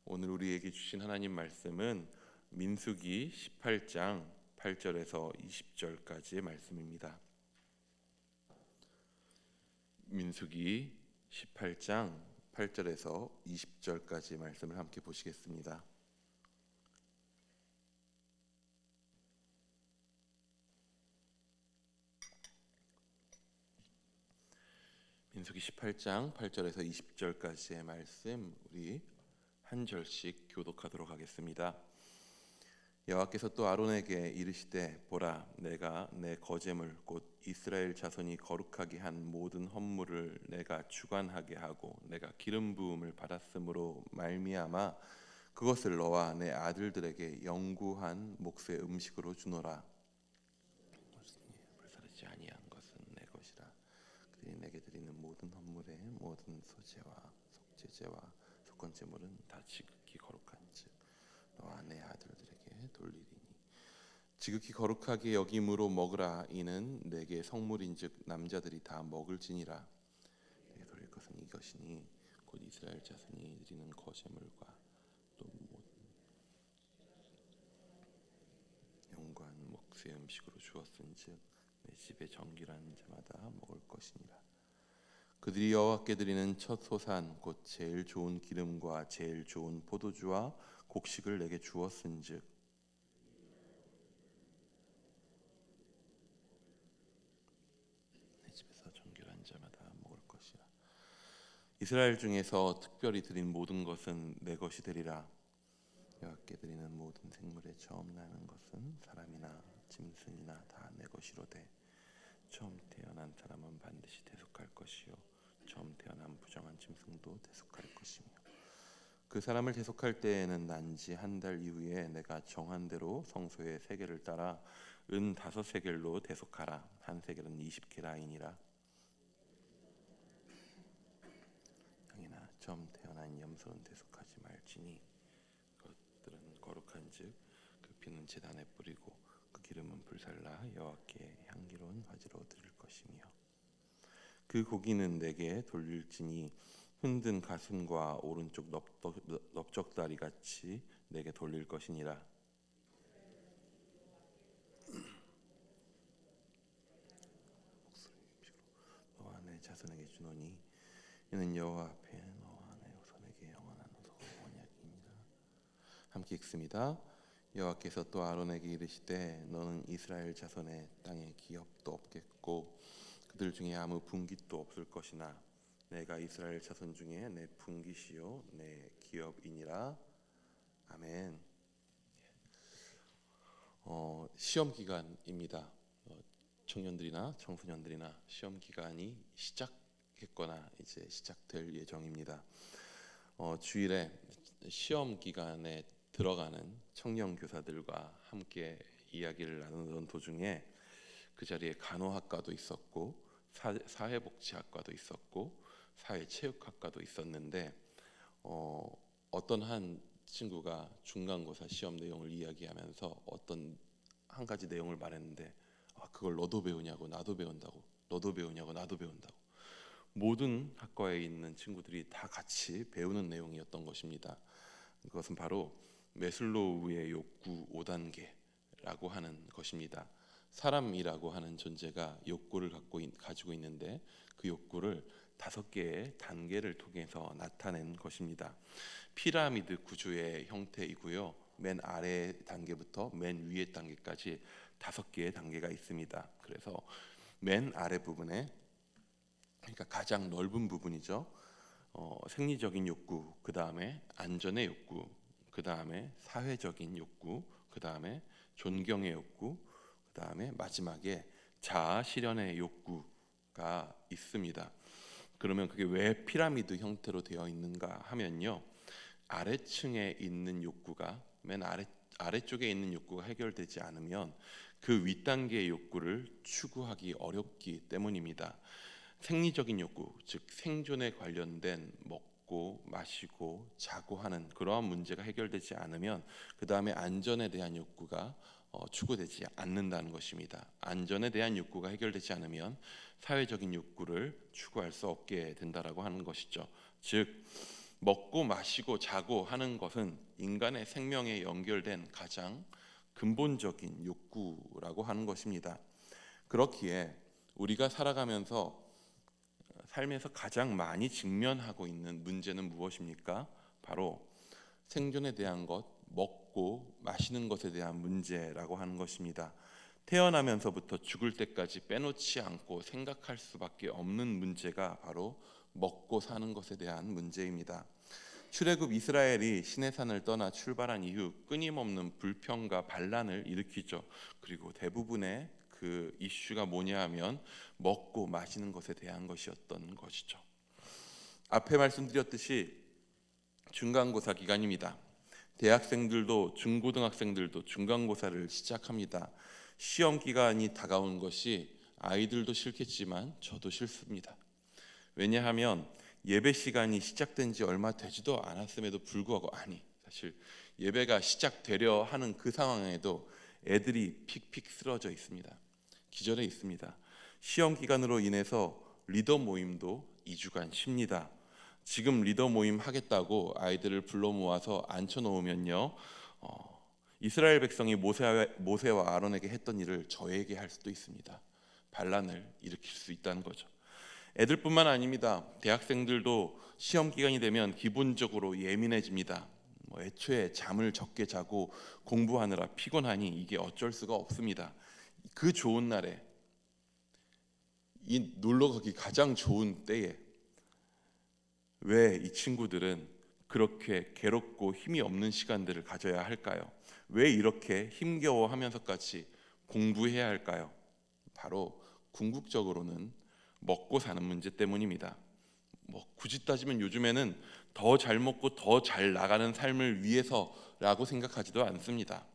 오늘 우리에게 주신 하나님 말씀은 민수기 18장 8절에서 20절까지의 말씀입니다. 민수기 18장 8절에서 20절까지 말씀을 함께 보시겠습니다. 민수기 18장 8절에서 20절까지의 말씀 우리 한 절씩 교독하도록 하겠습니다. 여호와께서 또 아론에게 이르시되 보라 내가 내 거제물 곧 이스라엘 자손이 거룩하게 한 모든 헌물을 내가 주관하게 하고 내가 기름 부음을 받았으므로 말미암아 그것을 너와 내 아들들에게 영구한 몫의 음식으로 주노라. 불사르지 아니한 것은 내 것이라. 그들이 내게 드리는 모든 헌물의 모든 소제와 속죄제와 속건제물은 다 지극히 거룩한즉 너와 내 아들들에게 돌리리니 지극히 거룩하게 여김으로 먹으라. 이는 내게 성물인즉 남자들이 다 먹을지니라. 내게 돌릴 것은 이것이니 곧 이스라엘 자손이 드리는 거제물과 또 모든 영광 몫의 음식으로 주었은즉 내 집에 정결한 자마다 먹을 것이니라. 그들이 여호와께 드리는 첫 소산 곧 제일 좋은 기름과 제일 좋은 포도주와 곡식을 내게 주었은즉 내 집에서 정결한 자마다 먹을 것이라. 이스라엘 중에서 특별히 드린 모든 것은 내 것이 되리라. 여호와께 드리는 모든 생물에 처음 나는 것은 사람이나 짐승이나 다 내 것이로되 처음 태어난 사람은 반드시 대속할 것이요 처음 태어난 부정한 짐승도 대속할 것이며 그 사람을 대속할 때에는 난지 한 달 이후에 내가 정한 대로 성소의 세겔을 따라 은 5세겔로 대속하라. 한 세겔은 20게라이니라. 양이나 처음 태어난 염소는 대속하지 말지니 그것들은 거룩한즉 그 피는 제단에 뿌리고 그 기름은 불살라 여호와께 향기로운 화제로 드릴 것이며 그 고기는 내게 돌릴지니 흔든 가슴과 오른쪽 넓적다리 같이 내게 돌릴 것이니라. 너와 내 자손에게 주노니 이는 여호와 앞에 너와 내 후손에게 영원한 언약이니라. 함께 읽습니다. 여호와께서 또 아론에게 이르시되 너는 이스라엘 자손의 땅에 기업도 없겠고 그들 중에 아무 분깃도 없을 것이나 내가 이스라엘 자손 중에 내 분깃이요 내 기업이니라. 아멘. 시험 기간입니다. 청년들이나 청소년들이나 시험 기간이 시작했거나 이제 시작될 예정입니다. 주일에 시험 기간에 들어가는 청년 교사들과 함께 이야기를 나누던 도중에 그 자리에 간호학과도 있었고 사회복지학과도 있었고 사회체육학과도 있었는데 어떤 한 친구가 중간고사 시험 내용을 이야기하면서 어떤 한 가지 내용을 말했는데 그걸 너도 배우냐고 나도 배운다고 너도 배우냐고 나도 배운다고 모든 학과에 있는 친구들이 다 같이 배우는 내용이었던 것입니다. 그것은 바로 메슬로우의 욕구 5단계라고 하는 것입니다. 사람이라고 하는 존재가 욕구를 가지고 있는데 그 욕구를 5개의 단계를 통해서 나타낸 것입니다. 피라미드 구조의 형태이고요. 맨 아래 단계부터 맨 위의 단계까지 5개의 단계가 있습니다. 그래서 맨 아래 부분에 그러니까 가장 넓은 부분이죠. 생리적인 욕구, 그 다음에 안전의 욕구, 그 다음에 사회적인 욕구, 그 다음에 존경의 욕구, 그 다음에 마지막에 자아 실현의 욕구가 있습니다. 그러면 그게 왜 피라미드 형태로 되어 있는가 하면요, 아래층에 있는 욕구가 맨 아래쪽에 있는 욕구가 해결되지 않으면 그 윗단계의 욕구를 추구하기 어렵기 때문입니다. 생리적인 욕구, 즉 생존에 관련된 먹고 마시고 자고 하는 그러한 문제가 해결되지 않으면 그 다음에 안전에 대한 욕구가 추구되지 않는다는 것입니다. 안전에 대한 욕구가 해결되지 않으면 사회적인 욕구를 추구할 수 없게 된다라고 하는 것이죠. 즉 먹고 마시고 자고 하는 것은 인간의 생명에 연결된 가장 근본적인 욕구라고 하는 것입니다. 그렇기에 우리가 살아가면서 삶에서 가장 많이 직면하고 있는 문제는 무엇입니까? 바로 생존에 대한 것, 먹고 마시는 것에 대한 문제라고 하는 것입니다. 태어나면서부터 죽을 때까지 빼놓지 않고 생각할 수밖에 없는 문제가 바로 먹고 사는 것에 대한 문제입니다. 출애굽 이스라엘이 시내산을 떠나 출발한 이후 끊임없는 불평과 반란을 일으키죠. 그리고 대부분의 그 이슈가 뭐냐 하면 먹고 마시는 것에 대한 것이었던 것이죠. 앞에 말씀드렸듯이 중간고사 기간입니다. 대학생들도 중고등학생들도 중간고사를 시작합니다. 시험 기간이 다가온 것이 아이들도 싫겠지만 저도 싫습니다. 왜냐하면 예배 시간이 시작된 지 얼마 되지도 않았음에도 불구하고, 사실 예배가 시작되려 하는 그 상황에도 애들이 픽픽 쓰러져 있습니다. 기절해 있습니다. 시험 기간으로 인해서 리더 모임도 2주간 쉽니다. 지금 리더 모임 하겠다고 아이들을 불러 모아서 앉혀놓으면요, 이스라엘 백성이 모세와 아론에게 했던 일을 저에게 할 수도 있습니다. 반란을 일으킬 수 있다는 거죠. 애들뿐만 아닙니다. 대학생들도 시험 기간이 되면 기본적으로 예민해집니다. 애초에 잠을 적게 자고 공부하느라 피곤하니 이게 어쩔 수가 없습니다. 그 좋은 날에, 이 놀러 가기 가장 좋은 때에 왜 이 친구들은 그렇게 괴롭고 힘이 없는 시간들을 가져야 할까요? 왜 이렇게 힘겨워하면서까지 공부해야 할까요? 바로 궁극적으로는 먹고 사는 문제 때문입니다. 굳이 따지면 요즘에는 더 잘 먹고 더 잘 나가는 삶을 위해서라고 생각하지도 않습니다.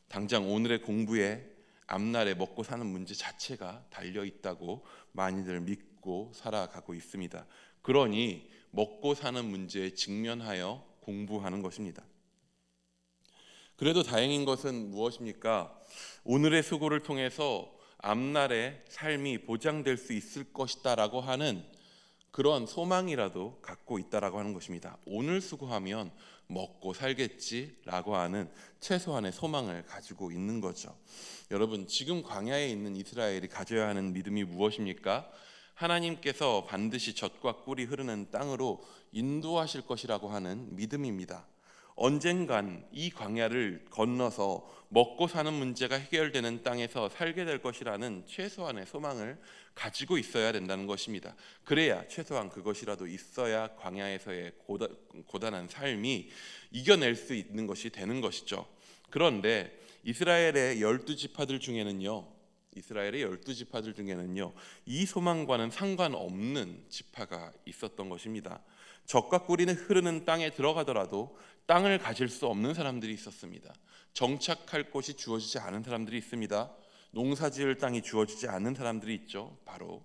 당장 오늘의 공부에 앞날에 먹고 사는 문제 자체가 달려 있다고 많이들 믿고 살아가고 있습니다. 그러니 먹고 사는 문제에 직면하여 공부하는 것입니다. 그래도 다행인 것은 무엇입니까? 오늘의 수고를 통해서 앞날의 삶이 보장될 수 있을 것이다라고 하는 그런 소망이라도 갖고 있다라고 하는 것입니다. 오늘 수고하면 먹고 살겠지라고 하는 최소한의 소망을 가지고 있는 거죠. 여러분, 지금 광야에 있는 이스라엘이 가져야 하는 믿음이 무엇입니까? 하나님께서 반드시 젖과 꿀이 흐르는 땅으로 인도하실 것이라고 하는 믿음입니다. 언젠간 이 광야를 건너서 먹고 사는 문제가 해결되는 땅에서 살게 될 것이라는 최소한의 소망을 가지고 있어야 된다는 것입니다. 그래야 최소한 그것이라도 있어야 광야에서의 고단한 삶이 이겨낼 수 있는 것이 되는 것이죠. 그런데 이스라엘의 12지파들 중에는요, 이 소망과는 상관없는 지파가 있었던 것입니다. 젖과 꿀이 흐르는 땅에 들어가더라도 땅을 가질 수 없는 사람들이 있었습니다. 정착할 곳이 주어지지 않은 사람들이 있습니다. 농사지을 땅이 주어지지 않는 사람들이 있죠. 바로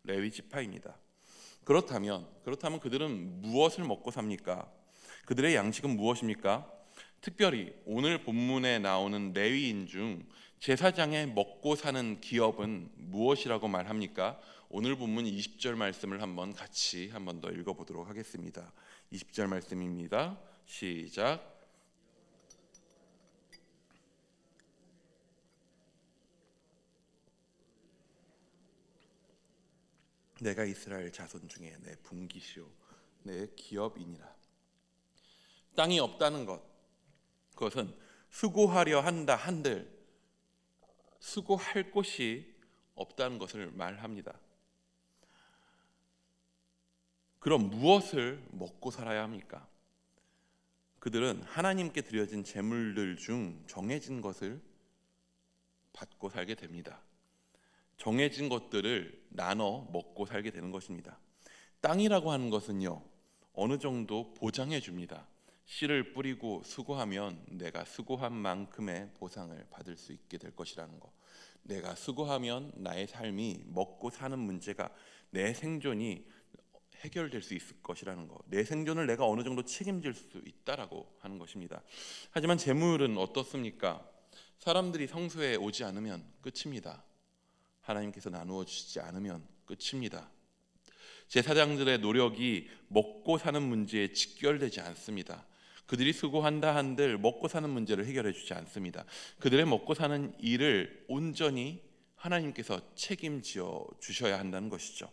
레위 지파입니다. 그렇다면 그들은 무엇을 먹고 삽니까? 그들의 양식은 무엇입니까? 특별히 오늘 본문에 나오는 레위인 중 제사장의 먹고 사는 기업은 무엇이라고 말합니까? 오늘 본문 20절 말씀을 같이 한 번 더 읽어보도록 하겠습니다. 20절 말씀입니다. 시작. 내가 이스라엘 자손 중에 내 분기시오 내 기업이니라. 땅이 없다는 것, 그것은 수고하려 한다 한들 수고할 곳이 없다는 것을 말합니다. 그럼 무엇을 먹고 살아야 합니까? 그들은 하나님께 드려진 제물들 중 정해진 것을 받고 살게 됩니다. 정해진 것들을 나눠 먹고 살게 되는 것입니다. 땅이라고 하는 것은요, 어느 정도 보장해 줍니다. 씨를 뿌리고 수고하면 내가 수고한 만큼의 보상을 받을 수 있게 될 것이라는 것. 내가 수고하면 나의 삶이 먹고 사는 문제가, 내 생존이 해결될 수 있을 것이라는 것. 내 생존을 내가 어느 정도 책임질 수 있다라고 하는 것입니다. 하지만 재물은 어떻습니까? 사람들이 성소에 오지 않으면 끝입니다. 하나님께서 나누어 주시지 않으면 끝입니다. 제사장들의 노력이 먹고 사는 문제에 직결되지 않습니다. 그들이 수고한다 한들 먹고 사는 문제를 해결해 주지 않습니다. 그들의 먹고 사는 일을 온전히 하나님께서 책임지어 주셔야 한다는 것이죠.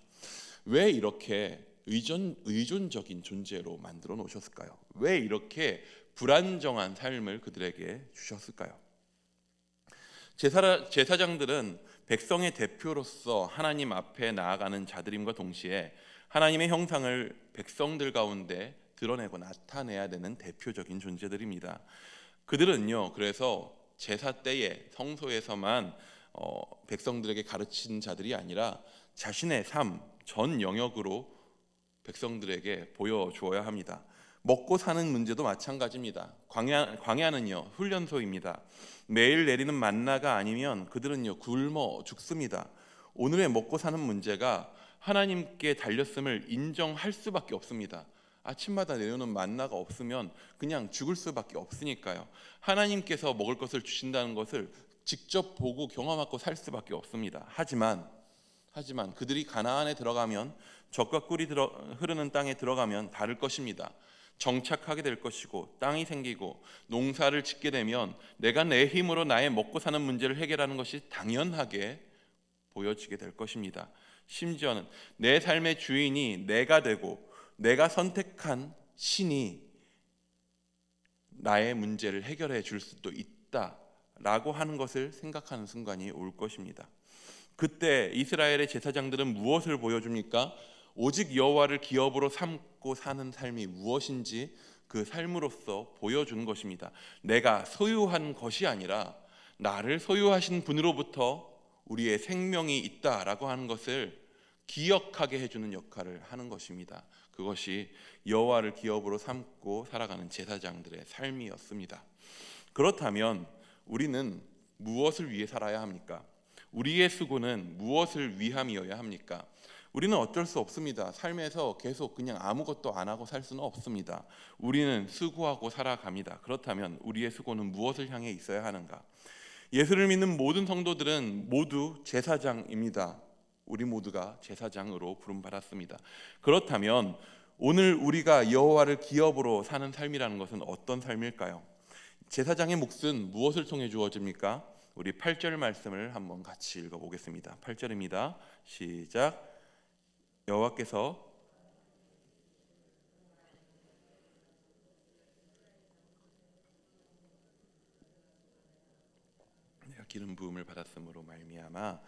왜 이렇게 의존적인 존재로 만들어 놓으셨을까요? 왜 이렇게 불안정한 삶을 그들에게 주셨을까요? 제사장들은 백성의 대표로서 하나님 앞에 나아가는 자들임과 동시에 하나님의 형상을 백성들 가운데 드러내고 나타내야 되는 대표적인 존재들입니다. 그들은요, 그래서 제사 때에 성소에서만 백성들에게 가르친 자들이 아니라 자신의 삶 전 영역으로 백성들에게 보여주어야 합니다. 먹고 사는 문제도 마찬가지입니다. 광야는요, 훈련소입니다. 매일 내리는 만나가 아니면 그들은요, 굶어 죽습니다. 오늘의 먹고 사는 문제가 하나님께 달렸음을 인정할 수밖에 없습니다. 아침마다 내려오는 만나가 없으면 그냥 죽을 수밖에 없으니까요. 하나님께서 먹을 것을 주신다는 것을 직접 보고 경험하고 살 수밖에 없습니다. 하지만 그들이 가나안에 들어가면, 젖과 꿀이 흐르는 땅에 들어가면 다를 것입니다. 정착하게 될 것이고, 땅이 생기고 농사를 짓게 되면 내가 내 힘으로 나의 먹고 사는 문제를 해결하는 것이 당연하게 보여지게 될 것입니다. 심지어는 내 삶의 주인이 내가 되고 내가 선택한 신이 나의 문제를 해결해 줄 수도 있다라고 하는 것을 생각하는 순간이 올 것입니다. 그때 이스라엘의 제사장들은 무엇을 보여줍니까? 오직 여호와를 기업으로 삼고 사는 삶이 무엇인지 그 삶으로서 보여주는 것입니다. 내가 소유한 것이 아니라 나를 소유하신 분으로부터 우리의 생명이 있다라고 하는 것을 기억하게 해주는 역할을 하는 것입니다. 그것이 여호와를 기업으로 삼고 살아가는 제사장들의 삶이었습니다. 그렇다면 우리는 무엇을 위해 살아야 합니까? 우리의 수고는 무엇을 위함이어야 합니까? 우리는 어쩔 수 없습니다. 삶에서 계속 그냥 아무것도 안 하고 살 수는 없습니다. 우리는 수고하고 살아갑니다. 그렇다면 우리의 수고는 무엇을 향해 있어야 하는가? 예수를 믿는 모든 성도들은 모두 제사장입니다. 우리 모두가 제사장으로 부름받았습니다. 그렇다면 오늘 우리가 여호와를 기업으로 사는 삶이라는 것은 어떤 삶일까요? 제사장의 몫은 무엇을 통해 주어집니까? 우리 8절 말씀을 한번 같이 읽어보겠습니다. 8절입니다. 시작. 여호와께서 내가 기름 부음을 받았으므로 말미암아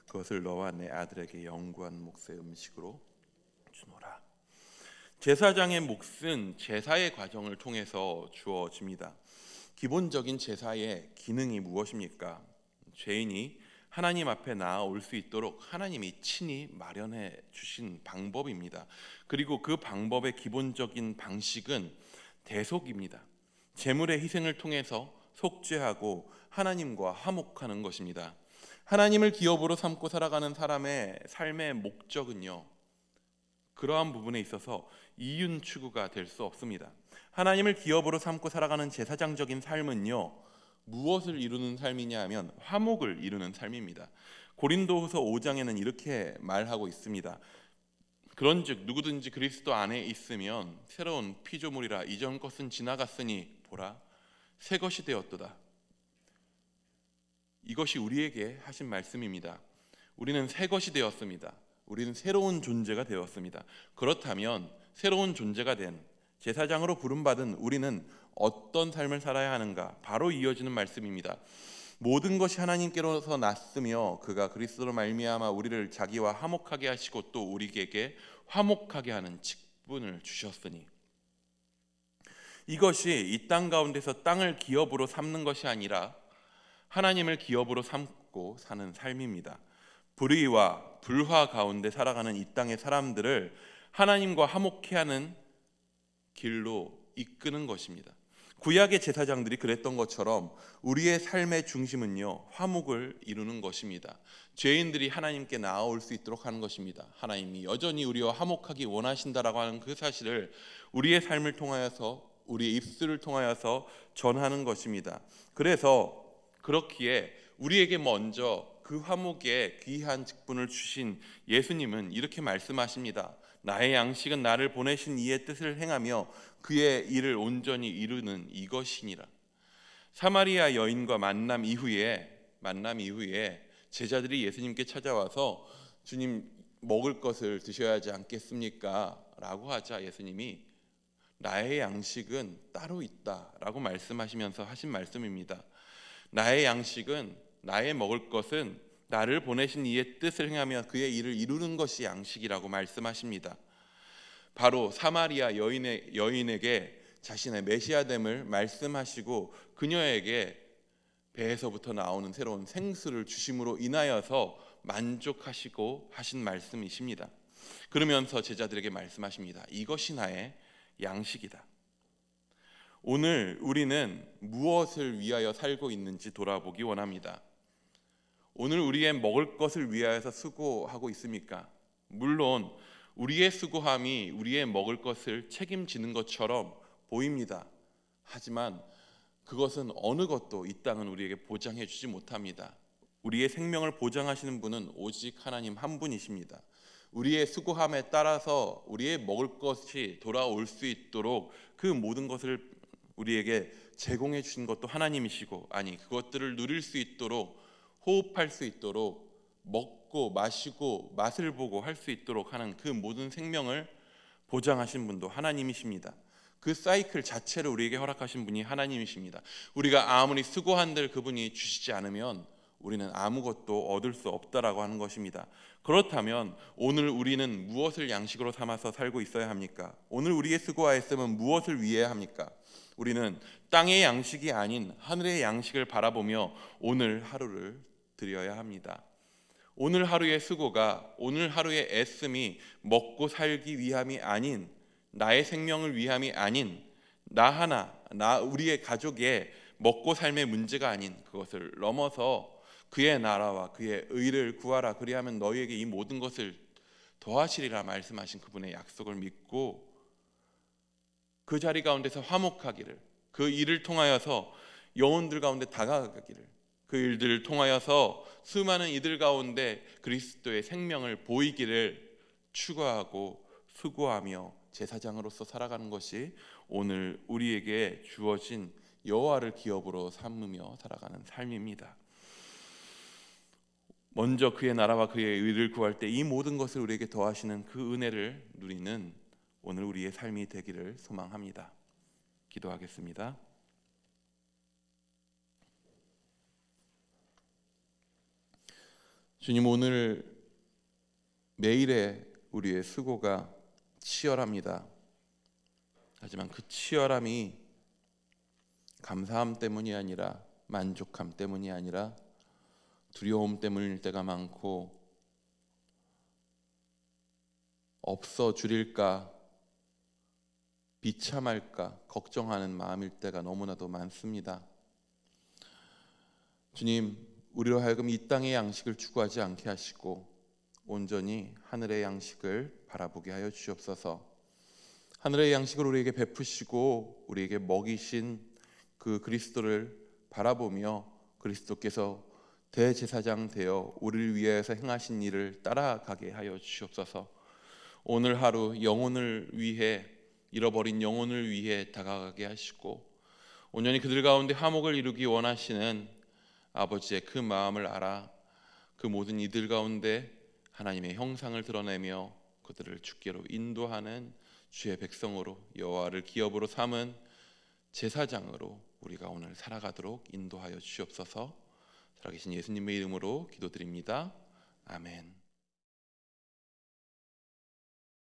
그것을 너와 내 아들에게 영구한 몫의 음식으로 주노라. 제사장의 몫은 제사의 과정을 통해서 주어집니다. 기본적인 제사의 기능이 무엇입니까? 죄인이 하나님 앞에 나아올 수 있도록 하나님이 친히 마련해 주신 방법입니다. 그리고 그 방법의 기본적인 방식은 대속입니다. 제물의 희생을 통해서 속죄하고 하나님과 화목하는 것입니다. 하나님을 기업으로 삼고 살아가는 사람의 삶의 목적은요, 그러한 부분에 있어서 이윤 추구가 될 수 없습니다. 하나님을 기업으로 삼고 살아가는 제사장적인 삶은요, 무엇을 이루는 삶이냐 하면 화목을 이루는 삶입니다. 고린도후서 5장에는 이렇게 말하고 있습니다. 그런즉 누구든지 그리스도 안에 있으면 새로운 피조물이라, 이전 것은 지나갔으니 보라 새 것이 되었도다. 이것이 우리에게 하신 말씀입니다. 우리는 새 것이 되었습니다. 우리는 새로운 존재가 되었습니다. 그렇다면 새로운 존재가 된 제사장으로 부름받은 우리는 어떤 삶을 살아야 하는가? 바로 이어지는 말씀입니다. 모든 것이 하나님께로서 났으며 그가 그리스도로 말미암아 우리를 자기와 화목하게 하시고 또 우리에게 화목하게 하는 직분을 주셨으니, 이것이 이 땅 가운데서 땅을 기업으로 삼는 것이 아니라 하나님을 기업으로 삼고 사는 삶입니다. 불의와 불화 가운데 살아가는 이 땅의 사람들을 하나님과 화목케 하는 길로 이끄는 것입니다. 구약의 제사장들이 그랬던 것처럼 우리의 삶의 중심은요, 화목을 이루는 것입니다. 죄인들이 하나님께 나아올 수 있도록 하는 것입니다. 하나님이 여전히 우리와 화목하기 원하신다라고 하는 그 사실을 우리의 삶을 통하여서, 우리의 입술을 통하여서 전하는 것입니다. 그래서 그렇기에 우리에게 먼저 그 화목에 귀한 직분을 주신 예수님은 이렇게 말씀하십니다. 나의 양식은 나를 보내신 이의 뜻을 행하며 그의 일을 온전히 이루는 이것이니라. 사마리아 여인과 만남 이후에 제자들이 예수님께 찾아와서 주님, 먹을 것을 드셔야 하지 않겠습니까? 라고 하자 예수님이 나의 양식은 따로 있다라고 말씀하시면서 하신 말씀입니다. 나의 양식은, 나의 먹을 것은 나를 보내신 이의 뜻을 행하며 그의 일을 이루는 것이 양식이라고 말씀하십니다. 바로 사마리아 여인에게 자신의 메시아됨을 말씀하시고 그녀에게 배에서부터 나오는 새로운 생수를 주심으로 인하여서 만족하시고 하신 말씀이십니다. 그러면서 제자들에게 말씀하십니다. 이것이 나의 양식이다. 오늘 우리는 무엇을 위하여 살고 있는지 돌아보기 원합니다. 오늘 우리의 먹을 것을 위하여서 수고하고 있습니까? 물론 우리의 수고함이 우리의 먹을 것을 책임지는 것처럼 보입니다. 하지만 그것은 어느 것도 이 땅은 우리에게 보장해 주지 못합니다. 우리의 생명을 보장하시는 분은 오직 하나님 한 분이십니다. 우리의 수고함에 따라서 우리의 먹을 것이 돌아올 수 있도록 그 모든 것을 우리에게 제공해 주신 것도 하나님이시고, 아니 그것들을 누릴 수 있도록, 호흡할 수 있도록, 먹고 마시고 맛을 보고 할 수 있도록 하는 그 모든 생명을 보장하신 분도 하나님이십니다. 그 사이클 자체를 우리에게 허락하신 분이 하나님이십니다. 우리가 아무리 수고한들 그분이 주시지 않으면 우리는 아무것도 얻을 수 없다라고 하는 것입니다. 그렇다면 오늘 우리는 무엇을 양식으로 삼아서 살고 있어야 합니까? 오늘 우리의 수고하였음은 무엇을 위해 합니까? 우리는 땅의 양식이 아닌 하늘의 양식을 바라보며 오늘 하루를 드려야 합니다. 오늘 하루의 수고가, 오늘 하루의 애씀이 먹고 살기 위함이 아닌, 나의 생명을 위함이 아닌, 우리의 가족의 먹고 삶의 문제가 아닌 그것을 넘어서 그의 나라와 그의 의를 구하라, 그리하면 너희에게 이 모든 것을 더하시리라 말씀하신 그분의 약속을 믿고 그 자리 가운데서 화목하기를, 그 일을 통하여서 영혼들 가운데 다가가기를, 그 일들을 통하여서 수많은 이들 가운데 그리스도의 생명을 보이기를 추구하고 수고하며 제사장으로서 살아가는 것이 오늘 우리에게 주어진 여호와를 기업으로 삼으며 살아가는 삶입니다. 먼저 그의 나라와 그의 의를 구할 때 이 모든 것을 우리에게 더하시는 그 은혜를 누리는 오늘 우리의 삶이 되기를 소망합니다. 기도하겠습니다. 주님, 오늘 매일의 우리의 수고가 치열합니다. 하지만 그 치열함이 감사함 때문이 아니라, 만족함 때문이 아니라 두려움 때문일 때가 많고, 없어 줄일까, 비참할까 걱정하는 마음일 때가 너무나도 많습니다. 주님, 우리로 하여금 이 땅의 양식을 추구하지 않게 하시고 온전히 하늘의 양식을 바라보게 하여 주옵소서. 하늘의 양식을 우리에게 베푸시고 우리에게 먹이신 그 그리스도를 바라보며 그리스도께서 대제사장 되어 우리를 위해서 행하신 일을 따라가게 하여 주옵소서. 오늘 하루 영혼을 위해, 잃어버린 영혼을 위해 다가가게 하시고 온전히 그들 가운데 화목을 이루기 원하시는 아버지의 그 마음을 알아 그 모든 이들 가운데 하나님의 형상을 드러내며 그들을 주께로 인도하는 주의 백성으로, 여호와를 기업으로 삼은 제사장으로 우리가 오늘 살아가도록 인도하여 주옵소서. 살아계신 예수님의 이름으로 기도드립니다. 아멘.